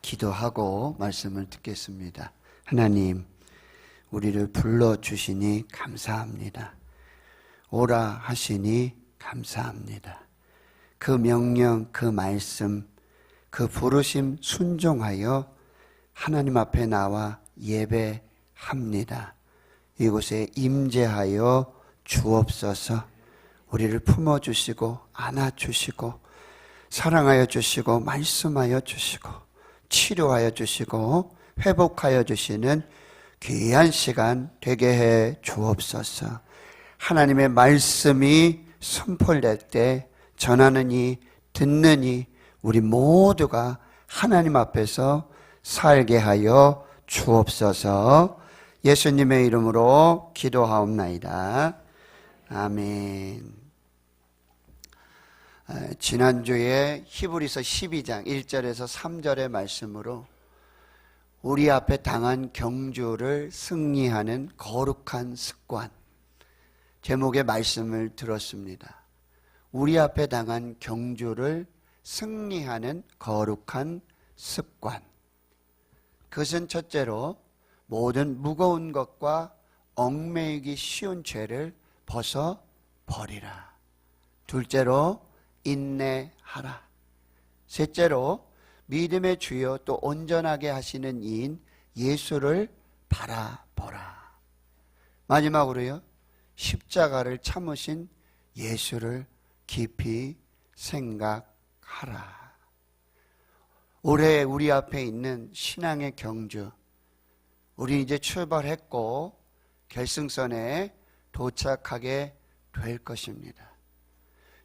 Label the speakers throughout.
Speaker 1: 기도하고 말씀을 듣겠습니다. 하나님, 우리를 불러주시니 감사합니다. 오라 하시니 감사합니다. 그 명령, 그 말씀, 그 부르심 순종하여 하나님 앞에 나와 예배합니다. 이곳에 임재하여 주옵소서. 우리를 품어주시고 안아주시고 사랑하여 주시고 말씀하여 주시고 치료하여 주시고 회복하여 주시는 귀한 시간 되게 해 주옵소서. 하나님의 말씀이 선포될 때 전하느니 듣느니 우리 모두가 하나님 앞에서 살게 하여 주옵소서. 예수님의 이름으로 기도하옵나이다. 아멘. 지난주에 히브리서 12장 1절에서 3절의 말씀으로 우리 앞에 당한 경주를 승리하는 거룩한 습관, 제목의 말씀을 들었습니다. 우리 앞에 당한 경주를 승리하는 거룩한 습관. 그것은 첫째로 모든 무거운 것과 얽매이기 쉬운 죄를 벗어버리라. 둘째로 인내하라. 셋째로 믿음의 주요 또 온전하게 하시는 이인 예수를 바라보라. 마지막으로요, 십자가를 참으신 예수를 깊이 생각하라. 올해 우리 앞에 있는 신앙의 경주, 우리 이제 출발했고 결승선에 도착하게 될 것입니다.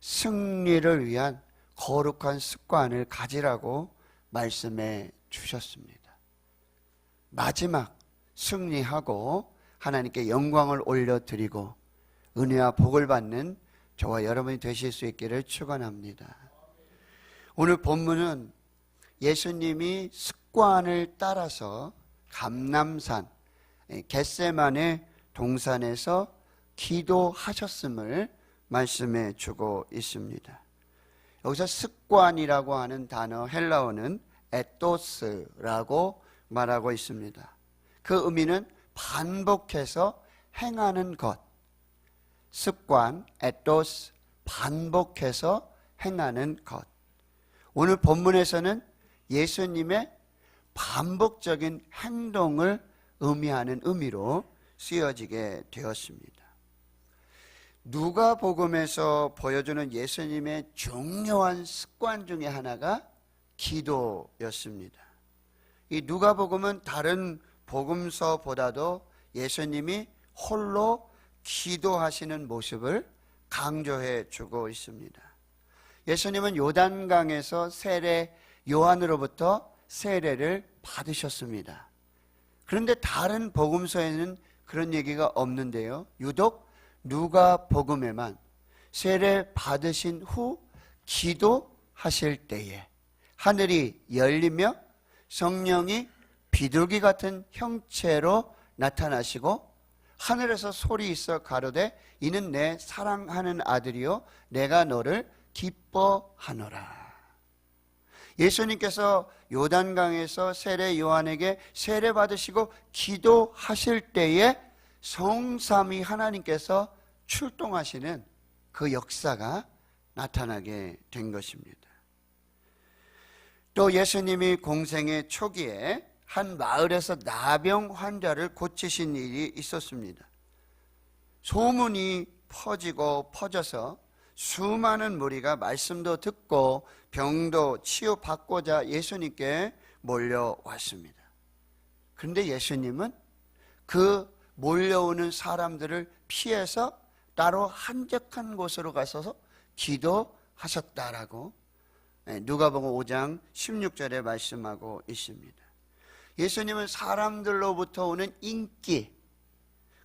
Speaker 1: 승리를 위한 거룩한 습관을 가지라고 말씀해 주셨습니다. 마지막 승리하고 하나님께 영광을 올려드리고 은혜와 복을 받는 저와 여러분이 되실 수 있기를 축원합니다. 오늘 본문은 예수님이 습관을 따라서 감람산 겟세마네 동산에서 기도하셨음을 말씀해 주고 있습니다. 여기서 습관이라고 하는 단어 헬라어는 에토스라고 말하고 있습니다. 그 의미는 반복해서 행하는 것. 습관, 에토스, 반복해서 행하는 것. 오늘 본문에서는 예수님의 반복적인 행동을 의미하는 의미로 쓰여지게 되었습니다. 누가복음에서 보여주는 예수님의 중요한 습관 중에 하나가 기도였습니다. 이 누가복음은 다른 복음서보다도 예수님이 홀로 기도하시는 모습을 강조해 주고 있습니다. 예수님은 요단강에서 세례 요한으로부터 세례를 받으셨습니다. 그런데 다른 복음서에는 그런 얘기가 없는데요. 유독 누가복음에만 세례 받으신 후 기도하실 때에 하늘이 열리며 성령이 비둘기 같은 형체로 나타나시고 하늘에서 소리 있어 가로되 이는 내 사랑하는 아들이요 내가 너를 기뻐하노라. 예수님께서 요단강에서 세례 요한에게 세례 받으시고 기도하실 때에 성삼위 하나님께서 출동하시는 그 역사가 나타나게 된 것입니다. 또 예수님이 공생의 초기에 한 마을에서 나병 환자를 고치신 일이 있었습니다. 소문이 퍼지고 퍼져서 수많은 무리가 말씀도 듣고 병도 치유받고자 예수님께 몰려왔습니다. 그런데 예수님은 그 몰려오는 사람들을 피해서 따로 한적한 곳으로 가셔서 기도하셨다라고 누가복음 5장 16절에 말씀하고 있습니다. 예수님은 사람들로부터 오는 인기,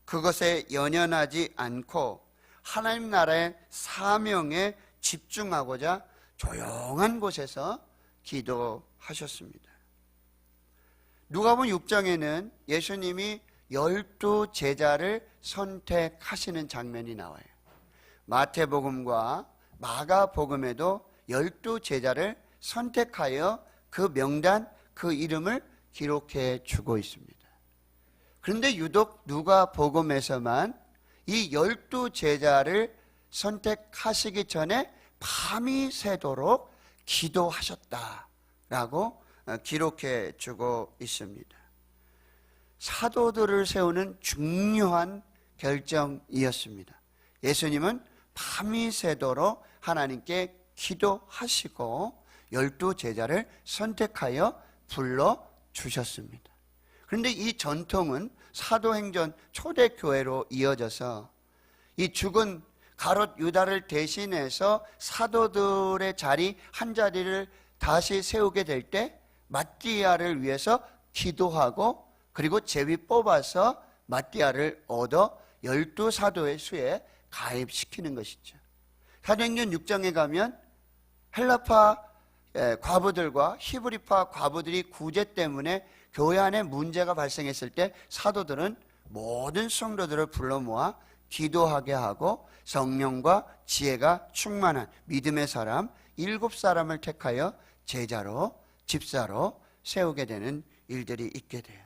Speaker 1: 그것에 연연하지 않고 하나님 나라의 사명에 집중하고자 조용한 곳에서 기도하셨습니다. 누가복음 6장에는 예수님이 12제자를 선택하시는 장면이 나와요. 마태복음과 마가복음에도 12제자를 선택하여 그 명단 그 이름을 기록해 주고 있습니다. 그런데 유독 누가복음에서만 이 12제자를 선택하시기 전에 밤이 새도록 기도하셨다라고 기록해 주고 있습니다. 사도들을 세우는 중요한 결정이었습니다. 예수님은 밤이 새도록 하나님께 기도하시고 12제자를 선택하여 불러주셨습니다. 그런데 이 전통은 사도행전 초대교회로 이어져서 이 죽은 가롯 유다를 대신해서 사도들의 자리 한 자리를 다시 세우게 될 때 마띠아를 위해서 기도하고 그리고 제비 뽑아서 마띠아를 얻어 12사도의 수에 가입시키는 것이죠. 사도행전 6장에 가면 헬라파 과부들과 히브리파 과부들이 구제 때문에 교회 안에 문제가 발생했을 때 사도들은 모든 성도들을 불러 모아 기도하게 하고 성령과 지혜가 충만한 믿음의 사람 7사람을 택하여 제자로 집사로 세우게 되는 일들이 있게 돼요.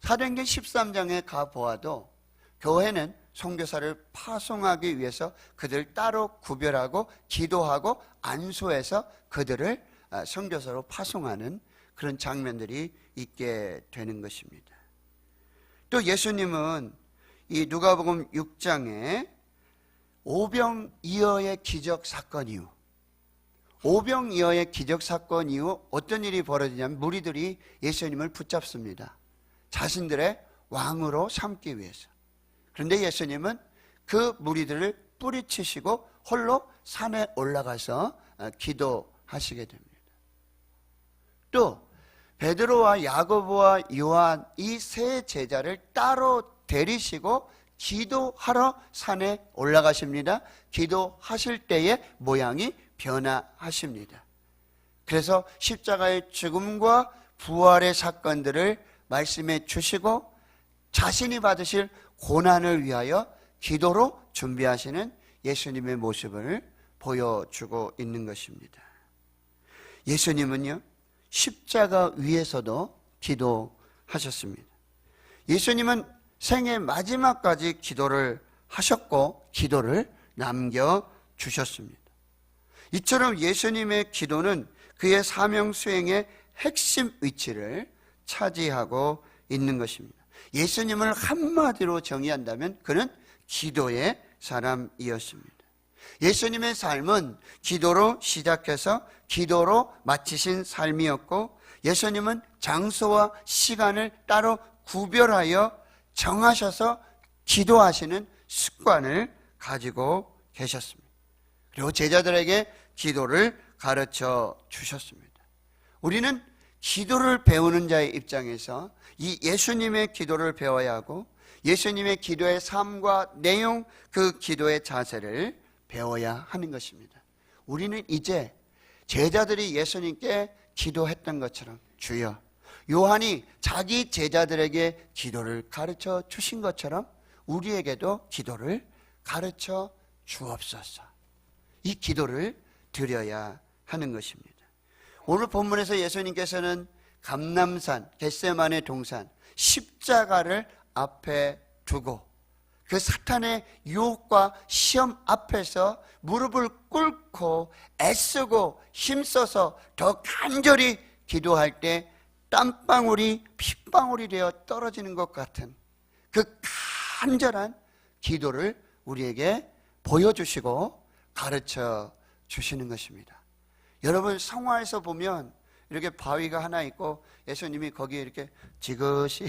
Speaker 1: 사도행전 13장에 가보아도 교회는 선교사를 파송하기 위해서 그들을 따로 구별하고 기도하고 안수해서 그들을 선교사로 파송하는 그런 장면들이 있게 되는 것입니다. 또 예수님은 이 누가복음 6장에 오병이어의 기적 사건 이후 오병이어의 기적 사건 이후 어떤 일이 벌어지냐면 무리들이 예수님을 붙잡습니다. 자신들의 왕으로 삼기 위해서. 그런데 예수님은 그 무리들을 뿌리치시고 홀로 산에 올라가서 기도하시게 됩니다. 또 베드로와 야고보와 요한 이 세 제자를 따로 데리시고 기도하러 산에 올라가십니다. 기도하실 때의 모양이 변화하십니다. 그래서 십자가의 죽음과 부활의 사건들을 말씀해 주시고 자신이 받으실 고난을 위하여 기도로 준비하시는 예수님의 모습을 보여주고 있는 것입니다. 예수님은요, 십자가 위에서도 기도하셨습니다. 예수님은 생애 마지막까지 기도를 하셨고 기도를 남겨주셨습니다. 이처럼 예수님의 기도는 그의 사명 수행의 핵심 위치를 차지하고 있는 것입니다. 예수님을 한마디로 정의한다면 그는 기도의 사람이었습니다. 예수님의 삶은 기도로 시작해서 기도로 마치신 삶이었고 예수님은 장소와 시간을 따로 구별하여 정하셔서 기도하시는 습관을 가지고 계셨습니다. 그리고 제자들에게 기도를 가르쳐 주셨습니다. 우리는 기도를 배우는 자의 입장에서 이 예수님의 기도를 배워야 하고 예수님의 기도의 삶과 내용, 그 기도의 자세를 배워야 하는 것입니다. 우리는 이제 제자들이 예수님께 기도했던 것처럼 주여, 요한이 자기 제자들에게 기도를 가르쳐 주신 것처럼 우리에게도 기도를 가르쳐 주옵소서. 이 기도를 드려야 하는 것입니다. 오늘 본문에서 예수님께서는 감람산, 겟세마네 동산, 십자가를 앞에 두고 그 사탄의 유혹과 시험 앞에서 무릎을 꿇고 애쓰고 힘써서 더 간절히 기도할 때 땀방울이 핏방울이 되어 떨어지는 것 같은 그 간절한 기도를 우리에게 보여주시고 가르쳐 주시는 것입니다. 여러분, 성화에서 보면 이렇게 바위가 하나 있고 예수님이 거기에 이렇게 지그시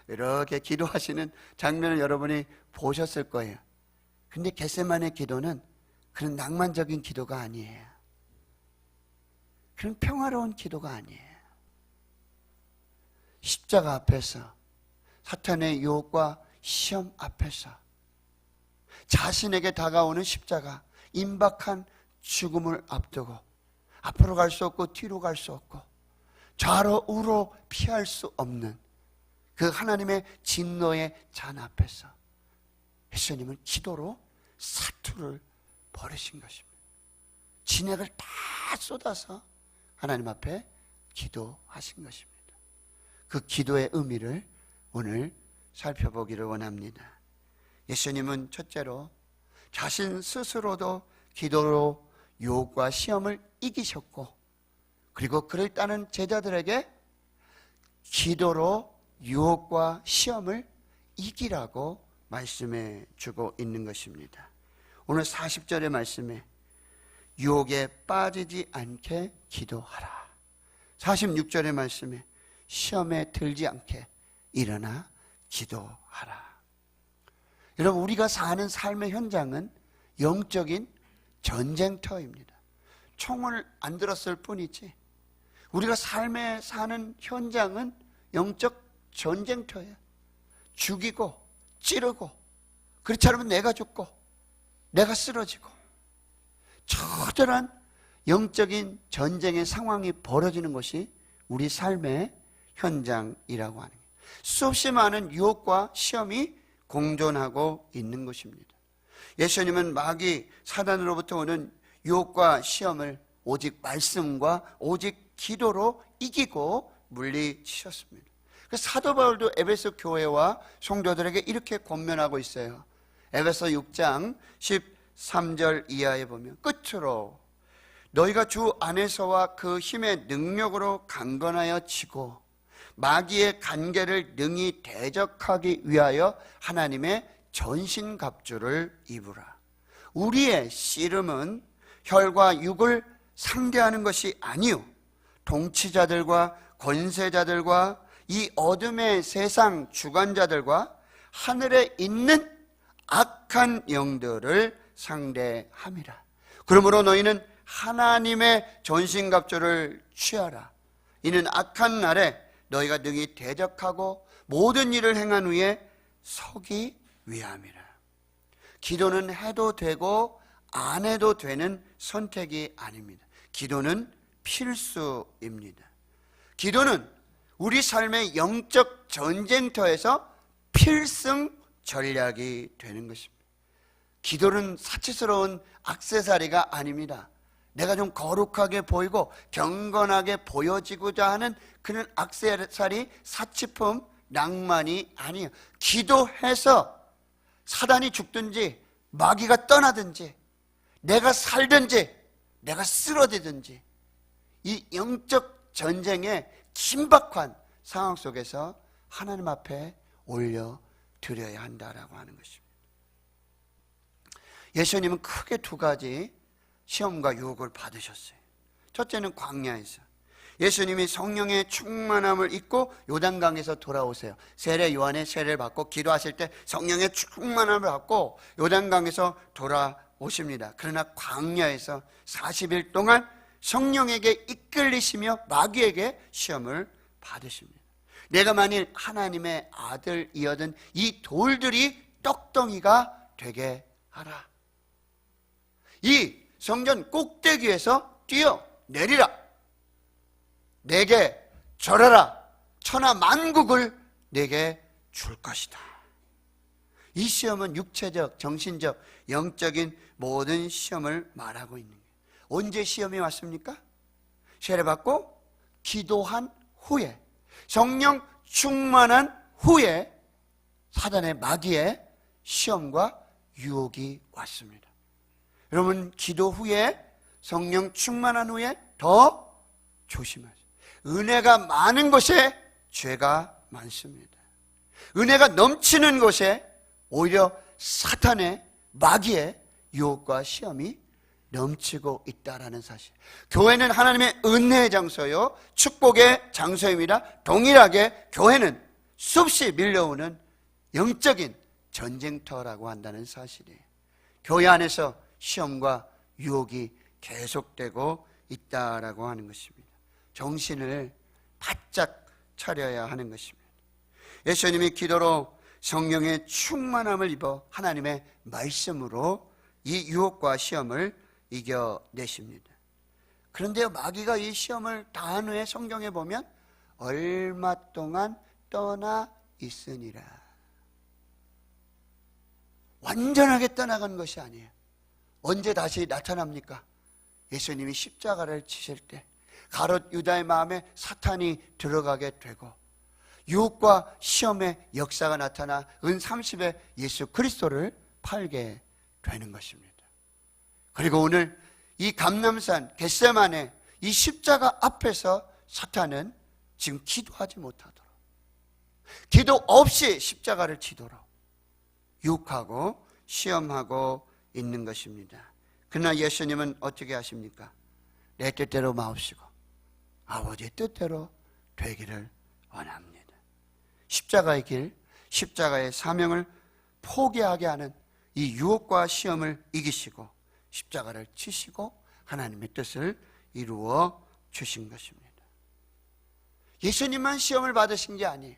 Speaker 1: 이렇게 기도하시는 장면을 여러분이 보셨을 거예요. 근데 겟세마네 기도는 그런 낭만적인 기도가 아니에요. 그런 평화로운 기도가 아니에요. 십자가 앞에서 사탄의 유혹과 시험 앞에서 자신에게 다가오는 십자가, 임박한 죽음을 앞두고 앞으로 갈 수 없고 뒤로 갈 수 없고 좌로 우로 피할 수 없는 그 하나님의 진노의 잔 앞에서 예수님은 기도로 사투를 벌이신 것입니다. 진액을 다 쏟아서 하나님 앞에 기도하신 것입니다. 그 기도의 의미를 오늘 살펴보기를 원합니다. 예수님은 첫째로 자신 스스로도 기도로 유혹과 시험을 이기셨고, 그리고 그를 따른 제자들에게 기도로 유혹과 시험을 이기라고 말씀해 주고 있는 것입니다. 오늘 40절의 말씀에 유혹에 빠지지 않게 기도하라. 46절의 말씀에 시험에 들지 않게 일어나 기도하라. 여러분, 우리가 사는 삶의 현장은 영적인 전쟁터입니다. 총을 안 들었을 뿐이지 우리가 삶에 사는 현장은 영적 전쟁터예요. 죽이고 찌르고, 그렇지 않으면 내가 죽고 내가 쓰러지고, 처절한 영적인 전쟁의 상황이 벌어지는 것이 우리 삶의 현장이라고 하는 거예요. 수없이 많은 유혹과 시험이 공존하고 있는 것입니다. 예수님은 마귀 사단으로부터 오는 유혹과 시험을 오직 말씀과 오직 기도로 이기고 물리치셨습니다. 사도 바울도 에베소 교회와 성도들에게 이렇게 권면하고 있어요. 에베소 6장 13절 이하에 보면, 끝으로 너희가 주 안에서와 그 힘의 능력으로 강건하여 지고 마귀의 간계를 능히 대적하기 위하여 하나님의 전신갑주를 입으라. 우리의 씨름은 혈과 육을 상대하는 것이 아니요 통치자들과 권세자들과 이 어둠의 세상 주관자들과 하늘에 있는 악한 영들을 상대함이라. 그러므로 너희는 하나님의 전신갑주를 취하라. 이는 악한 날에 너희가 능히 대적하고 모든 일을 행한 후에 서기 위함이라. 기도는 해도 되고 안 해도 되는 선택이 아닙니다. 기도는 필수입니다. 기도는 우리 삶의 영적 전쟁터에서 필승 전략이 되는 것입니다. 기도는 사치스러운 액세서리가 아닙니다. 내가 좀 거룩하게 보이고 경건하게 보여지고자 하는 그런 액세서리, 사치품, 낭만이 아니에요. 기도해서 사단이 죽든지 마귀가 떠나든지 내가 살든지 내가 쓰러지든지 이 영적 전쟁의 긴박한 상황 속에서 하나님 앞에 올려드려야 한다라고 하는 것입니다. 예수님은 크게 두 가지 시험과 유혹을 받으셨어요. 첫째는 광야에서 예수님이 성령의 충만함을 입고 요단강에서 돌아오세요. 세례 요한의 세례를 받고 기도하실 때 성령의 충만함을 받고 요단강에서 돌아오십니다. 그러나 광야에서 40일 동안 성령에게 이끌리시며 마귀에게 시험을 받으십니다. 내가 만일 하나님의 아들이어든 이 돌들이 떡덩이가 되게 하라. 이 성전 꼭대기에서 뛰어내리라. 내게 절하라. 천하 만국을 내게 줄 것이다. 이 시험은 육체적, 정신적, 영적인 모든 시험을 말하고 있는 거예요. 언제 시험이 왔습니까? 세례받고 기도한 후에, 성령 충만한 후에 사단의 마귀의 시험과 유혹이 왔습니다. 여러분, 기도 후에, 성령 충만한 후에 더 조심하세요. 은혜가 많은 곳에 죄가 많습니다. 은혜가 넘치는 곳에 오히려 사탄의, 마귀의 유혹과 시험이 넘치고 있다라는 사실. 교회는 하나님의 은혜의 장소요, 축복의 장소입니다. 동일하게 교회는 수없이 밀려오는 영적인 전쟁터라고 한다는 사실이에요. 교회 안에서 시험과 유혹이 계속되고 있다라고 하는 것입니다. 정신을 바짝 차려야 하는 것입니다. 예수님이 기도로 성령의 충만함을 입어 하나님의 말씀으로 이 유혹과 시험을 이겨내십니다. 그런데요, 마귀가 이 시험을 다한 후에 성경에 보면 얼마 동안 떠나 있으니라. 완전하게 떠나간 것이 아니에요. 언제 다시 나타납니까? 예수님이 십자가를 치실 때 가롯 유다의 마음에 사탄이 들어가게 되고 유혹과 시험의 역사가 나타나 은 30에 예수 그리스도를 팔게 되는 것입니다. 그리고 오늘 이 감람산 겟세마네 이 십자가 앞에서 사탄은 지금 기도하지 못하도록, 기도 없이 십자가를 지도록 유혹하고 시험하고 있는 것입니다. 그러나 예수님은 어떻게 하십니까? 내 뜻대로 마옵시고 아버지의 뜻대로 되기를 원합니다. 십자가의 길, 십자가의 사명을 포기하게 하는 이 유혹과 시험을 이기시고 십자가를 치시고 하나님의 뜻을 이루어 주신 것입니다. 예수님만 시험을 받으신 게 아니에요.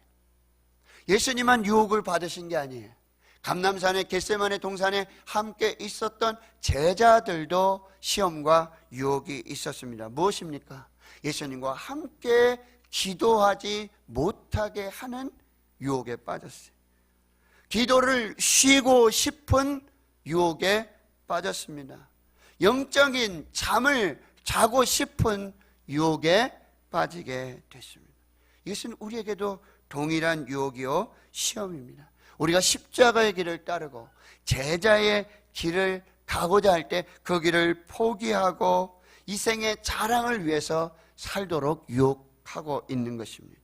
Speaker 1: 예수님만 유혹을 받으신 게 아니에요. 감람산의 겟세마네 동산에 함께 있었던 제자들도 시험과 유혹이 있었습니다. 무엇입니까? 예수님과 함께 기도하지 못하게 하는 유혹에 빠졌어요. 기도를 쉬고 싶은 유혹에 빠졌습니다. 영적인 잠을 자고 싶은 유혹에 빠지게 됐습니다. 이것은 우리에게도 동일한 유혹이요 시험입니다. 우리가 십자가의 길을 따르고 제자의 길을 가고자 할 때 그 길을 포기하고 이 생의 자랑을 위해서 살도록 유혹하고 있는 것입니다.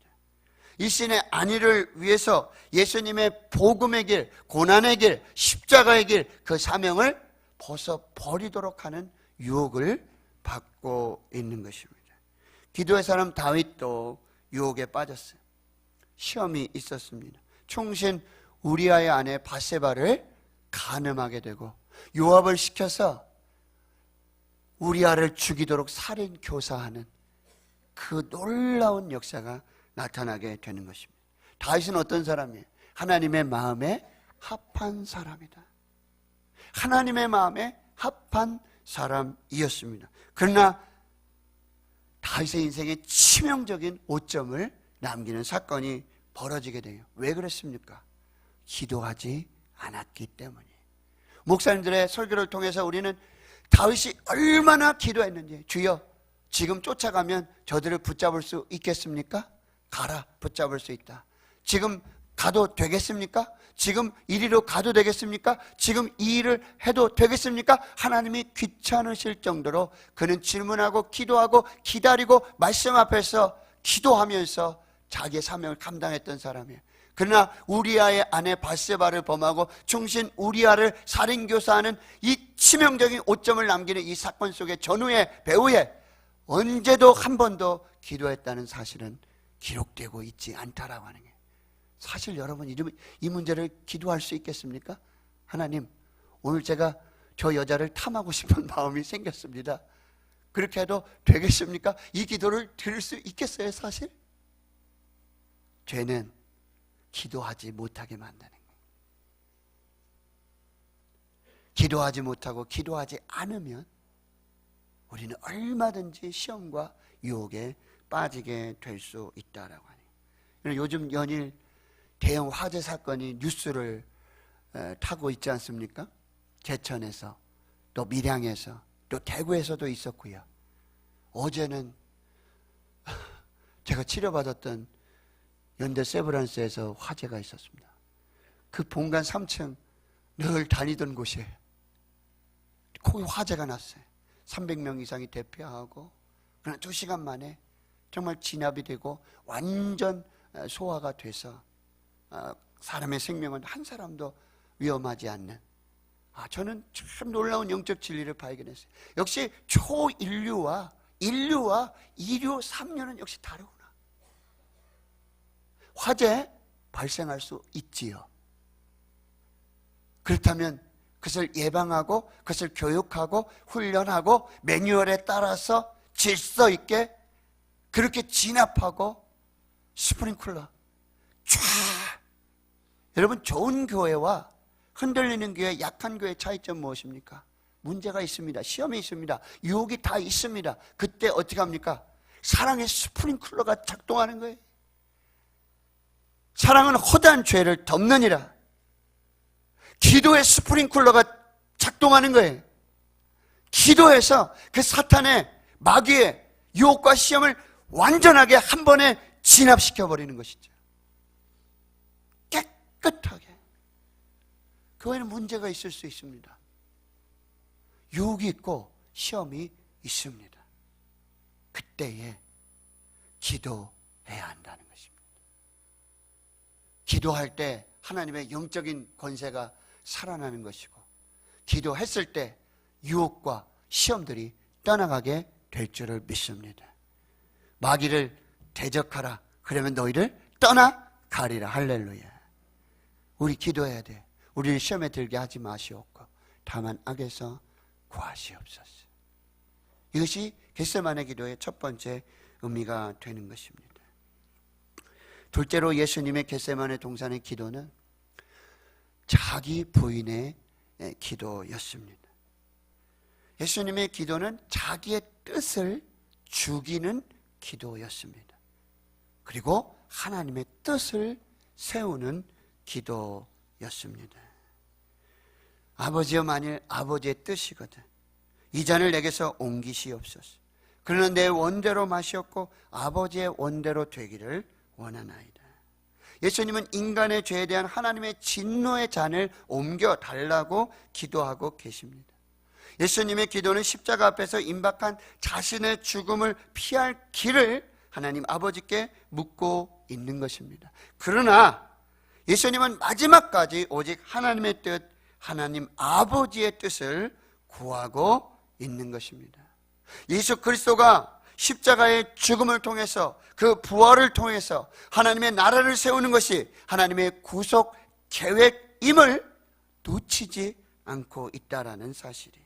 Speaker 1: 이 신의 안위를 위해서 예수님의 복음의 길, 고난의 길, 십자가의 길, 그 사명을 벗어버리도록 하는 유혹을 받고 있는 것입니다. 기도의 사람 다윗도 유혹에 빠졌어요. 시험이 있었습니다. 충신 우리아의 아내 밧세바를 간음하게 되고 요압을 시켜서 우리아를 죽이도록 살인 교사하는 그 놀라운 역사가 나타나게 되는 것입니다. 다윗은 어떤 사람이에요? 하나님의 마음에 합한 사람이다. 하나님의 마음에 합한 사람이었습니다. 그러나 다윗의 인생에 치명적인 오점을 남기는 사건이 벌어지게 돼요. 왜 그랬습니까? 기도하지 않았기 때문이에요. 목사님들의 설교를 통해서 우리는 다윗이 얼마나 기도했는지, 주여 지금 쫓아가면 저들을 붙잡을 수 있겠습니까? 가라, 붙잡을 수 있다. 지금 가도 되겠습니까? 지금 이리로 가도 되겠습니까? 지금 이 일을 해도 되겠습니까? 하나님이 귀찮으실 정도로 그는 질문하고 기도하고 기다리고 말씀 앞에서 기도하면서 자기의 사명을 감당했던 사람이에요. 그러나 우리아의 아내 밧세바를 범하고 충신 우리아를 살인교사하는 이 치명적인 오점을 남기는 이 사건 속의 전후에 배후에 언제도 한 번도 기도했다는 사실은 기록되고 있지 않다라고 하는 거예요. 사실 여러분 이 문제를 기도할 수 있겠습니까? 하나님, 오늘 제가 저 여자를 탐하고 싶은 마음이 생겼습니다. 그렇게 해도 되겠습니까? 이 기도를 드릴 수 있겠어요? 사실 죄는 기도하지 못하게 만드는 거예요. 기도하지 못하고 기도하지 않으면 우리는 얼마든지 시험과 유혹에 빠지게 될 수 있다라고 하네요. 요즘 연일 대형 화재 사건이 뉴스를 타고 있지 않습니까? 제천에서 또 밀양에서 또 대구에서도 있었고요. 어제는 제가 치료받았던 연대 세브란스에서 화재가 있었습니다. 그 본관 3층 늘 다니던 곳이에요. 거기 화재가 났어요. 300명 이상이 대피하고 그러나 2시간 만에 정말 진압이 되고 완전 소화가 돼서 사람의 생명은 한 사람도 위험하지 않는, 저는 참 놀라운 영적 진리를 발견했어요. 역시 초인류와 인류와 2류, 3류는 역시 다르구나. 화재 발생할 수 있지요. 그렇다면 그것을 예방하고 그것을 교육하고 훈련하고 매뉴얼에 따라서 질서 있게 그렇게 진압하고 스프링클러 쫙. 여러분, 좋은 교회와 흔들리는 교회, 약한 교회의 차이점 무엇입니까? 문제가 있습니다. 시험이 있습니다. 유혹이 다 있습니다. 그때 어떻게 합니까? 사랑의 스프링클러가 작동하는 거예요. 사랑은 허다한 죄를 덮느니라. 기도의 스프링클러가 작동하는 거예요. 기도해서 그 사탄의 마귀의 유혹과 시험을 완전하게 한 번에 진압시켜버리는 것이죠. 깨끗하게. 그 외에는 문제가 있을 수 있습니다. 유혹이 있고 시험이 있습니다. 그때에 기도해야 한다는 것입니다. 기도할 때 하나님의 영적인 권세가 살아나는 것이고, 기도했을 때 유혹과 시험들이 떠나가게 될 줄을 믿습니다. 마귀를 대적하라. 그러면 너희를 떠나가리라. 할렐루야. 우리 기도해야 돼. 우리를 시험에 들게 하지 마시옵고 다만 악에서 구하시옵소서. 이것이 겟세마네 기도의 첫 번째 의미가 되는 것입니다. 둘째로 예수님의 겟세마네 동산의 기도는 자기 부인의 기도였습니다. 예수님의 기도는 자기의 뜻을 죽이는 기도였습니다. 그리고 하나님의 뜻을 세우는 기도였습니다. 아버지여, 만일 아버지의 뜻이거든 이 잔을 내게서 옮기시옵소서. 그러나 내 원대로 마시옵고 아버지의 원대로 되기를 원하나이다. 예수님은 인간의 죄에 대한 하나님의 진노의 잔을 옮겨달라고 기도하고 계십니다. 예수님의 기도는 십자가 앞에서 임박한 자신의 죽음을 피할 길을 하나님 아버지께 묻고 있는 것입니다. 그러나 예수님은 마지막까지 오직 하나님의 뜻, 하나님 아버지의 뜻을 구하고 있는 것입니다. 예수 그리스도가 십자가의 죽음을 통해서, 그 부활을 통해서 하나님의 나라를 세우는 것이 하나님의 구속 계획임을 놓치지 않고 있다라는 사실이,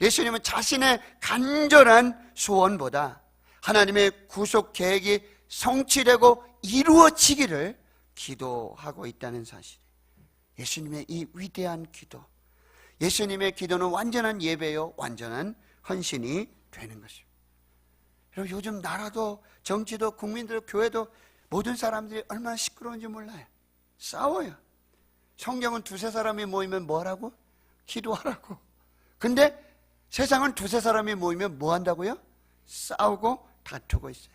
Speaker 1: 예수님은 자신의 간절한 소원보다 하나님의 구속 계획이 성취되고 이루어지기를 기도하고 있다는 사실, 예수님의 이 위대한 기도, 예수님의 기도는 완전한 예배요, 완전한 헌신이 되는 것입니다. 여러분, 요즘 나라도 정치도 국민들도 교회도 모든 사람들이 얼마나 시끄러운지 몰라요. 싸워요. 성경은 두세 사람이 모이면 뭐하라고? 기도하라고. 근데 세상은 두세 사람이 모이면 뭐 한다고요? 싸우고 다투고 있어요.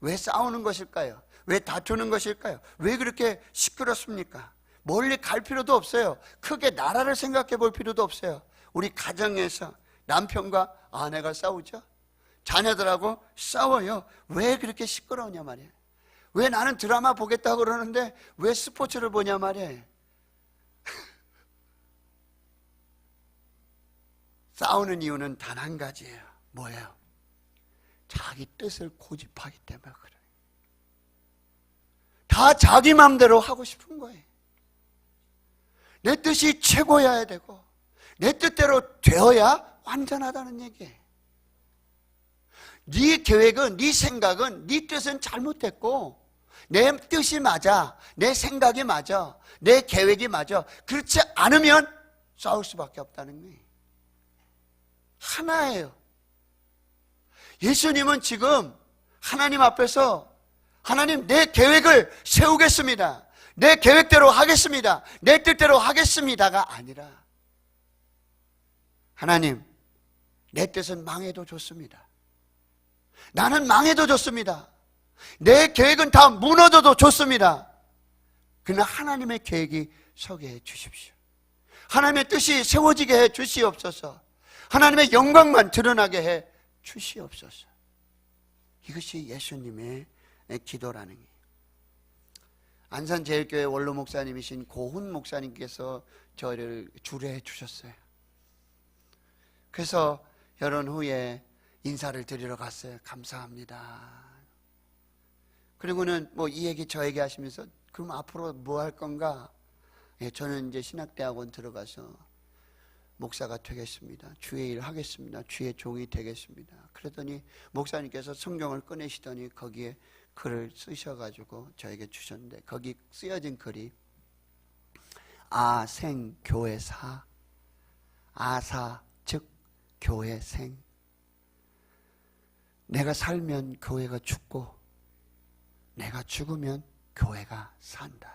Speaker 1: 왜 싸우는 것일까요? 왜 다투는 것일까요? 왜 그렇게 시끄럽습니까? 멀리 갈 필요도 없어요. 크게 나라를 생각해 볼 필요도 없어요. 우리 가정에서 남편과 아내가 싸우죠. 자녀들하고 싸워요. 왜 그렇게 시끄러우냐 말이에요. 왜 나는 드라마 보겠다고 그러는데 왜 스포츠를 보냐 말이에요. 싸우는 이유는 단 한 가지예요. 뭐예요? 자기 뜻을 고집하기 때문에 그래요. 다 자기 마음대로 하고 싶은 거예요. 내 뜻이 최고여야 되고 내 뜻대로 되어야 완전하다는 얘기예요. 네 계획은, 네 생각은, 네 뜻은 잘못됐고 내 뜻이 맞아, 내 생각이 맞아, 내 계획이 맞아. 그렇지 않으면 싸울 수밖에 없다는 거예요. 하나예요. 예수님은 지금 하나님 앞에서 하나님, 내 계획을 세우겠습니다, 내 계획대로 하겠습니다, 내 뜻대로 하겠습니다가 아니라 하나님, 내 뜻은 망해도 좋습니다. 나는 망해도 좋습니다. 내 계획은 다 무너져도 좋습니다. 그러나 하나님의 계획이 서게 해 주십시오. 하나님의 뜻이 세워지게 해 주시옵소서. 하나님의 영광만 드러나게 해 주시옵소서. 이것이 예수님의 기도라는 거예요. 안산제일교회 원로 목사님이신 고훈 목사님께서 저를 주례해 주셨어요. 그래서 결혼 후에 인사를 드리러 갔어요. 감사합니다. 그리고는 뭐 이 얘기 저 얘기 하시면서 그럼 앞으로 뭐 할 건가? 예, 저는 이제 신학대학원 들어가서 목사가 되겠습니다. 주의 일 하겠습니다. 주의 종이 되겠습니다. 그러더니 목사님께서 성경을 꺼내시더니 거기에 글을 쓰셔가지고 저에게 주셨는데, 거기 쓰여진 글이 아생교회사, 아사 즉 교회생. 내가 살면 교회가 죽고 내가 죽으면 교회가 산다.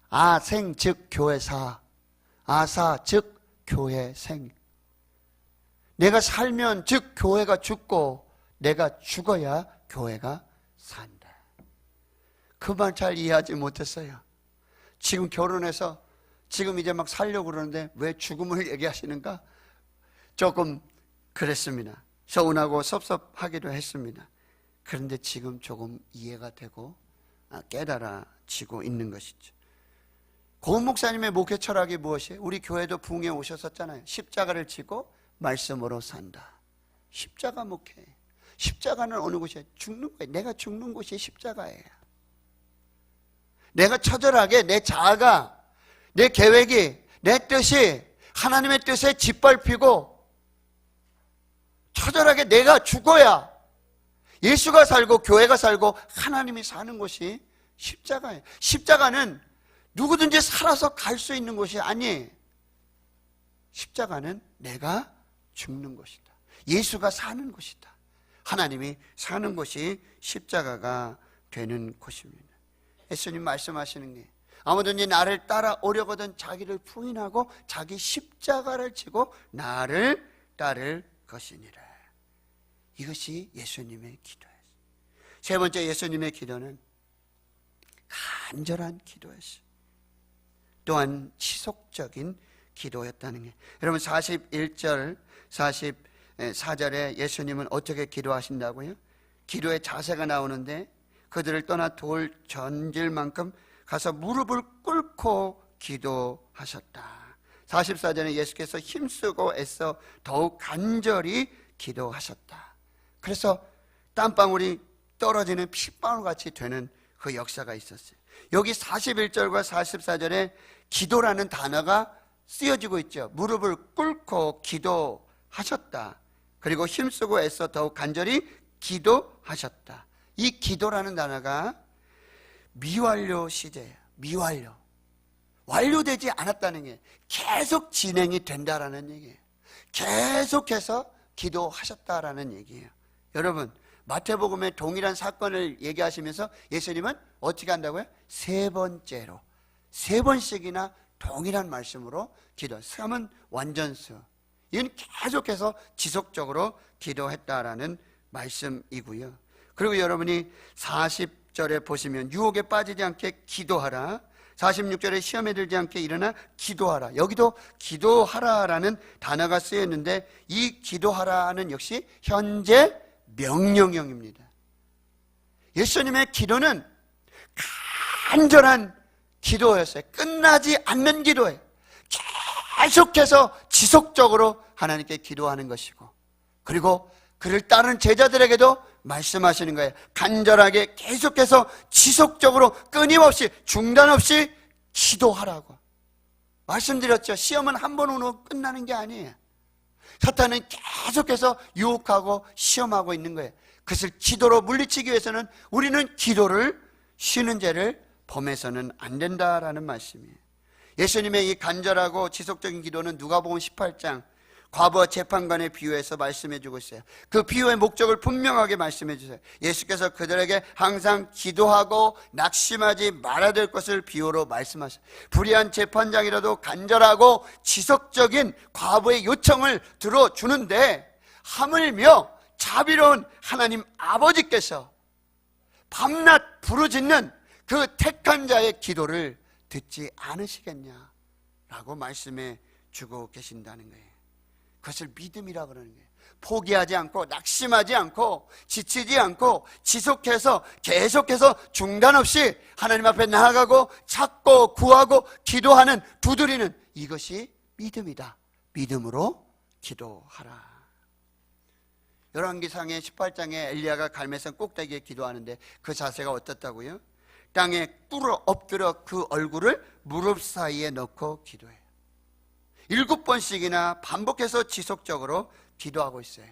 Speaker 1: 아생 즉 교회사, 아사 즉 교회생. 내가 살면 즉 교회가 죽고 내가 죽어야 교회가 산다. 그 말 잘 이해하지 못했어요. 지금 결혼해서 지금 이제 막 살려고 그러는데 왜 죽음을 얘기하시는가? 조금 그랬습니다. 서운하고 섭섭하기도 했습니다. 그런데 지금 조금 이해가 되고 깨달아지고 있는 것이죠. 고은 목사님의 목회 철학이 무엇이에요? 우리 교회도 부흥에 오셨었잖아요. 십자가를 지고 말씀으로 산다. 십자가 목회. 십자가는 어느 곳이에요? 죽는 거예요. 내가 죽는 곳이 십자가예요. 내가 처절하게 내 자아가, 내 계획이, 내 뜻이 하나님의 뜻에 짓밟히고 처절하게 내가 죽어야 예수가 살고 교회가 살고 하나님이 사는 곳이 십자가예요. 십자가는 누구든지 살아서 갈 수 있는 곳이 아니에요. 십자가는 내가 죽는 곳이다. 예수가 사는 곳이다. 하나님이 사는 곳이 십자가가 되는 곳입니다. 예수님 말씀하시는 게 아무든지 나를 따라오려거든 자기를 부인하고 자기 십자가를 지고 나를 따를 것이니라. 이것이 예수님의 기도였어요. 세 번째 예수님의 기도는 간절한 기도였어요. 또한 지속적인 기도였다는 게, 여러분 41절 44절에 예수님은 어떻게 기도하신다고요? 기도의 자세가 나오는데 그들을 떠나 돌 던질 만큼 가서 무릎을 꿇고 기도하셨다. 44절에 예수께서 힘쓰고 애써 더욱 간절히 기도하셨다. 그래서 땀방울이 떨어지는 핏방울 같이 되는 그 역사가 있었어요. 여기 41절과 44절에 기도라는 단어가 쓰여지고 있죠. 무릎을 꿇고 기도하셨다. 그리고 힘쓰고 애써 더욱 간절히 기도하셨다. 이 기도라는 단어가 미완료 시제예요. 미완료. 완료되지 않았다는 게 계속 진행이 된다라는 얘기예요. 계속해서 기도하셨다라는 얘기예요. 여러분, 마태복음의 동일한 사건을 얘기하시면서 예수님은 어떻게 한다고요? 세 번째로, 세 번씩이나 동일한 말씀으로 기도. 3은 완전수. 이건 계속해서 지속적으로 기도했다라는 말씀이고요. 그리고 여러분이 40절에 보시면 유혹에 빠지지 않게 기도하라. 46절에 시험에 들지 않게 일어나 기도하라. 여기도 기도하라라는 단어가 쓰였는데 이 기도하라는 역시 현재 명령형입니다. 예수님의 기도는 간절한 기도였어요. 끝나지 않는 기도예요. 계속해서 지속적으로 하나님께 기도하는 것이고, 그리고 그를 따르는 제자들에게도 말씀하시는 거예요. 간절하게 계속해서 지속적으로 끊임없이 중단 없이 기도하라고 말씀드렸죠. 시험은 한 번으로 끝나는 게 아니에요. 사탄은 계속해서 유혹하고 시험하고 있는 거예요. 그것을 기도로 물리치기 위해서는 우리는 기도를 쉬는 죄를 범해서는 안 된다라는 말씀이에요. 예수님의 이 간절하고 지속적인 기도는 누가복음 18장 과부와 재판관의 비유에서 말씀해 주고 있어요. 그 비유의 목적을 분명하게 말씀해 주세요. 예수께서 그들에게 항상 기도하고 낙심하지 말아야 될 것을 비유로 말씀하셔요. 불의한 재판장이라도 간절하고 지속적인 과부의 요청을 들어주는데 하물며 자비로운 하나님 아버지께서 밤낮 부르짖는 그 택한 자의 기도를 듣지 않으시겠냐라고 말씀해 주고 계신다는 거예요. 그것을 믿음이라고 그러는 거예요. 포기하지 않고 낙심하지 않고 지치지 않고 지속해서 계속해서 중단 없이 하나님 앞에 나아가고 찾고 구하고 기도하는, 두드리는, 이것이 믿음이다. 믿음으로 기도하라. 열왕기상의 18장에 엘리야가 갈멜산 꼭대기에 기도하는데 그 자세가 어떻다고요? 땅에 꿇어 엎드려 그 얼굴을 무릎 사이에 넣고 기도해요. 7번씩이나 반복해서 지속적으로 기도하고 있어요.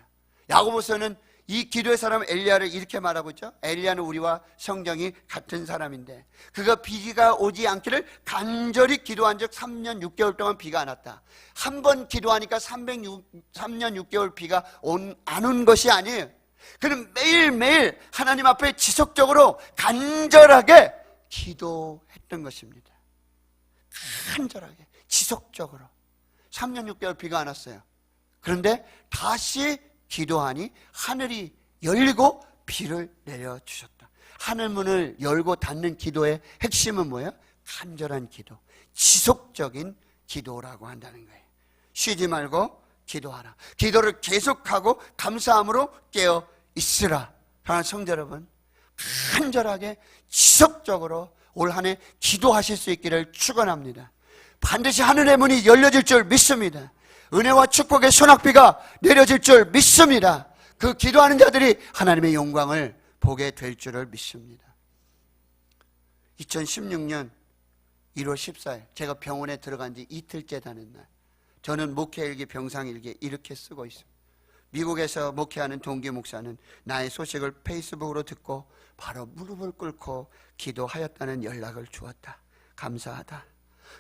Speaker 1: 야고보서는 이 기도의 사람 엘리야를 이렇게 말하고 있죠. 엘리야는 우리와 성경이 같은 사람인데 그가 비가 오지 않기를 간절히 기도한 적 3년 6개월 동안 비가 안 왔다. 한 번 기도하니까 3년 6개월 비가 안 온 것이 아니에요. 그는 매일매일 하나님 앞에 지속적으로 간절하게 기도했던 것입니다. 간절하게 지속적으로 3년 6개월 비가 안 왔어요. 그런데 다시 기도하니 하늘이 열리고 비를 내려주셨다. 하늘문을 열고 닫는 기도의 핵심은 뭐예요? 간절한 기도, 지속적인 기도라고 한다는 거예요. 쉬지 말고 기도하라. 기도를 계속하고 감사함으로 깨어 있으라. 사랑하는 성도 여러분, 간절하게 지속적으로 올 한 해 기도하실 수 있기를 축원합니다. 반드시 하늘의 문이 열려질 줄 믿습니다. 은혜와 축복의 소낙비가 내려질 줄 믿습니다. 그 기도하는 자들이 하나님의 영광을 보게 될 줄을 믿습니다. 2016년 1월 14일 제가 병원에 들어간 지 이틀째 되는 날, 저는 목회일기, 병상일기 이렇게 쓰고 있습니다. 미국에서 목회하는 동기 목사는 나의 소식을 페이스북으로 듣고 바로 무릎을 꿇고 기도하였다는 연락을 주었다. 감사하다.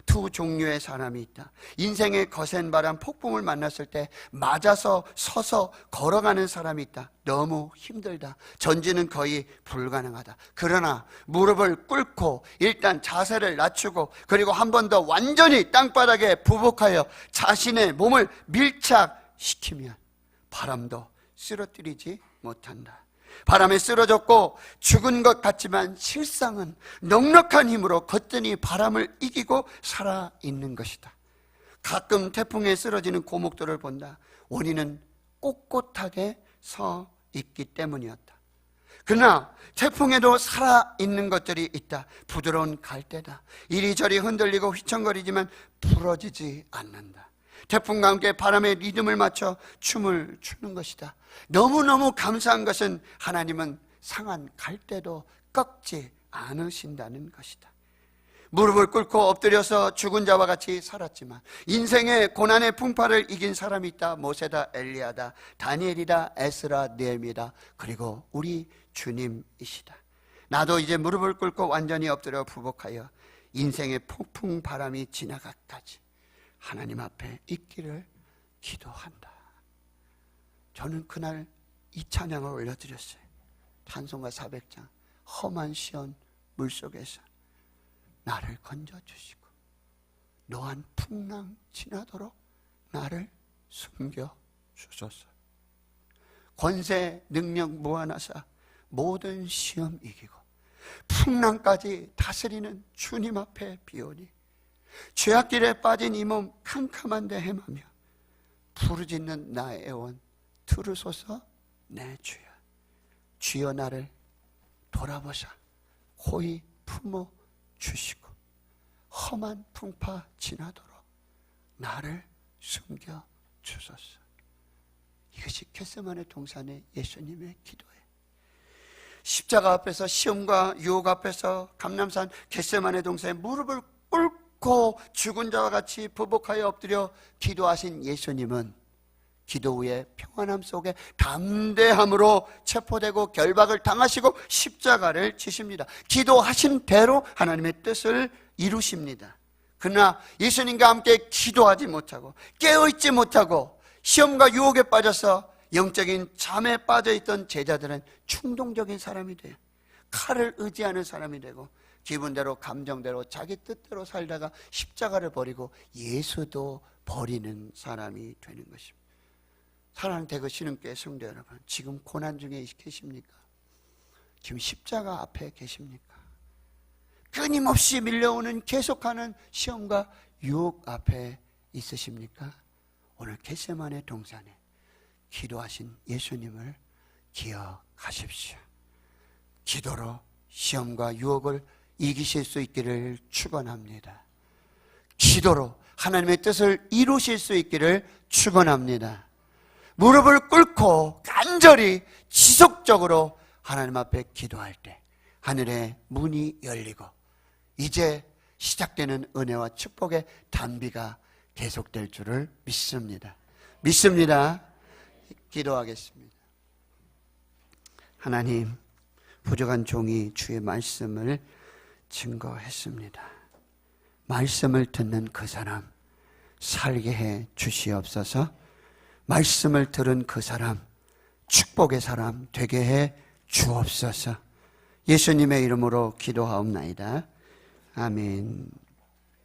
Speaker 1: 두 종류의 사람이 있다. 인생의 거센 바람, 폭풍을 만났을 때 맞아서 서서 걸어가는 사람이 있다. 너무 힘들다. 전진은 거의 불가능하다. 그러나 무릎을 꿇고 일단 자세를 낮추고 그리고 한 번 더 완전히 땅바닥에 부복하여 자신의 몸을 밀착시키면 바람도 쓰러뜨리지 못한다. 바람에 쓰러졌고 죽은 것 같지만 실상은 넉넉한 힘으로 거뜬히 바람을 이기고 살아있는 것이다. 가끔 태풍에 쓰러지는 고목들을 본다. 원인은 꼿꼿하게 서 있기 때문이었다. 그러나 태풍에도 살아있는 것들이 있다. 부드러운 갈대다. 이리저리 흔들리고 휘청거리지만 부러지지 않는다. 태풍과 함께 바람의 리듬을 맞춰 춤을 추는 것이다. 너무너무 감사한 것은 하나님은 상한 갈대도 꺾지 않으신다는 것이다. 무릎을 꿇고 엎드려서 죽은 자와 같이 살았지만 인생의 고난의 풍파를 이긴 사람이 있다. 모세다, 엘리야다, 다니엘이다, 에스라, 느헤미야다. 그리고 우리 주님이시다. 나도 이제 무릎을 꿇고 완전히 엎드려 부복하여 인생의 폭풍 바람이 지나가까지 하나님 앞에 있기를 기도한다. 저는 그날 이 찬양을 올려드렸어요. 찬송가 400장. 험한 시온 물속에서 나를 건져주시고 노한 풍랑 지나도록 나를 숨겨주소서. 권세 능력 무한하사 모든 시험 이기고 풍랑까지 다스리는 주님 앞에 비오니 죄악길에 빠진 이 몸 캄캄한데 헤매며 부르짖는 나의 애원 들으소서 내 주여. 주여 나를 돌아보사 호히 품어 주시고 험한 풍파 지나도록 나를 숨겨 주소서. 이것이 겟세마네 동산의 예수님의 기도예요. 십자가 앞에서, 시험과 유혹 앞에서 감람산 겟세마네 동산에 무릎을 꿇고 죽은 자와 같이 부복하여 엎드려 기도하신 예수님은 기도 후에 평안함 속에 담대함으로 체포되고 결박을 당하시고 십자가를 지십니다. 기도하신 대로 하나님의 뜻을 이루십니다. 그러나 예수님과 함께 기도하지 못하고 깨어있지 못하고 시험과 유혹에 빠져서 영적인 잠에 빠져있던 제자들은 충동적인 사람이 돼요. 칼을 의지하는 사람이 되고 기분대로 감정대로 자기 뜻대로 살다가 십자가를 버리고 예수도 버리는 사람이 되는 것입니다. 사랑하는 대거 신흥교회 성도 여러분, 지금 고난 중에 계십니까? 지금 십자가 앞에 계십니까? 끊임없이 밀려오는 계속하는 시험과 유혹 앞에 있으십니까? 오늘 겟세마네 동산에 기도하신 예수님을 기억하십시오. 기도로 시험과 유혹을 이기실 수 있기를 축원합니다. 기도로 하나님의 뜻을 이루실 수 있기를 축원합니다. 무릎을 꿇고 간절히 지속적으로 하나님 앞에 기도할 때 하늘의 문이 열리고 이제 시작되는 은혜와 축복의 단비가 계속될 줄을 믿습니다. 믿습니다. 기도하겠습니다. 하나님, 부족한 종이 주의 말씀을 증거했습니다. 말씀을 듣는 그 사람 살게 해 주시옵소서. 말씀을 들은 그 사람 축복의 사람 되게 해 주옵소서. 예수님의 이름으로 기도하옵나이다. 아멘.